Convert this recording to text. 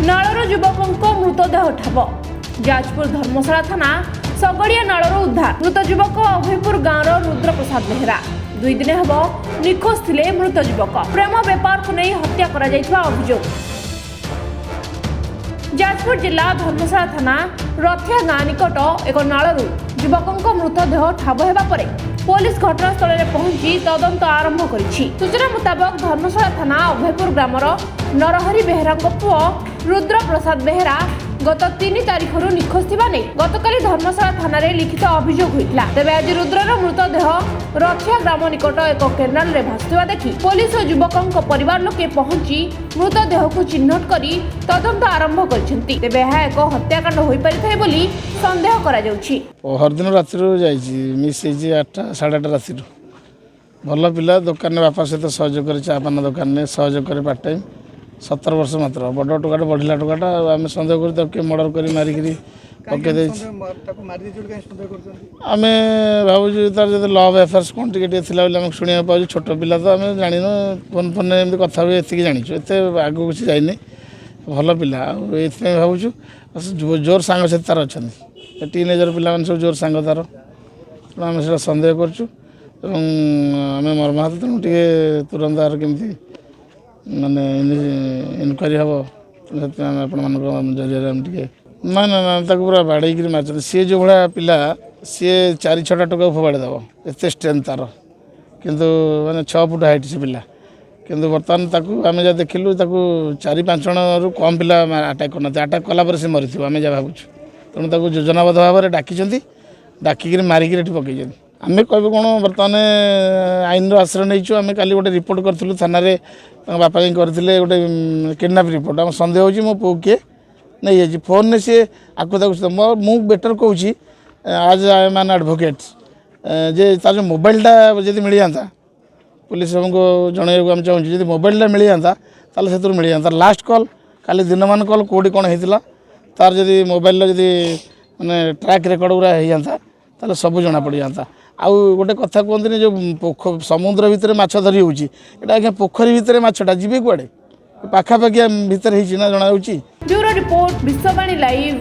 नालर युवक मृतदेह ठाब जाजपुर धर्मशाला थाना सगड़िया नालर उद्धार मृत युवक अभयपुर गाँव रुद्र प्रसाद बेहरा 2 दिन हेब निखोज थिले मृत युवक प्रेम बेपार को नहीं हत्या करा जायथिबा अभियोग जाजपुर जिला धर्मशाला थाना रथिया गाँ निकट एक नालू युवक मृतदेह ठाब हेबा परे पुलिस घटनास्थल में पहुंची तदंत आरंभ करिछि। सूचना मुताबक धर्मशाला थाना अभयपुर ग्रामर नरहरि बेहरा पुओ रुद्र प्रसाद बेहरा गत 3 तारिख निखोज थिबा नै गतकाली धर्मशाला थाना रे लिखित अभियोग होइतला। तेबे आज रुद्रर मृतदेह रथिया ग्राम निकट एक केनाल रे भासुवा देखि पुलिस और युवकक परिवार लोके पहुंची मृतदेह को चिन्हट करी तदंत आरंभ करिसेंती। तेबे यह एक हत्याकांड होई परिथाय बोली संदेह करा जाउछि। हर दिन राति जाइछि मिस 8 8:30 राति भल पिला दुकान में बापा सहित सहयोग करे चापान दुकान में सहयोग करे पार्ट टाइम 17 वर्ष मात्र बड़ टोकाटा बढ़िला टोकाटा आम सन्देह कर मर्डर कर मारिक पकई आम भावुँ तार जो लव एफेयर्स कौन टे शुणा पाऊँ छोट पिला तो आम जान फोन फोन एमती कथा हुए ये जाचु एत आग किसी जाइए भल पिला ये भावुँ जोर सांग से तार अच्छा टीनेजर पिला सब जोर सांग तार आम से सन्देह करुँ आम मर्माहत तेणु टे तुरंत आर केमती माने इनक्वारी हम जरिए टे ना ना ना पूरा बाड़े मार सी जो भाया पिला सी 4-6 टका फोबाड़ी देव एत स्ट्रेंथ तार किंतु माने 6 फुट हाइट से पिला किंतु बर्तमान आम जहाँ देखिलु 4-5 जन रु कम पिला अटैक करना अटैक कलापर से मरी आम जहाँ भावुँ तेणु योजनाबद्ध भाव में डाकिक मारिक पकई आम कह कौन बर्तमान आईन आश्रय नहीं आम काली गोटे रिपोर्ट करूँ थाना बापा करते गोटे किडनाप रिपोर्ट आम सन्देह हो मो पु किए नहीं जाइए फोन ने सी आकु मु बेटर कहूँ आज आई एम एन एडवोकेट जे तार मोबाइलटा जब मिल जाता पुलिस को जनइक आम चाहूँ जब मोबाइलटा मिल जाता से मिल जाता लास्ट कॉल काली दिन मान कॉल कौटी कौन होता तार जब मोबाइल जब मैंने ट्रैक रेकर्ड गुरा हो जाता सब जना पड़ जाता आउ गोटे कथा कहते जो समुद्र भितर माछ धरी होची आज्ञा पोखरी भितर माछटा जीवे कुआड़े पाखापाखि भितर ना जना। Bureau report Vishwavani live.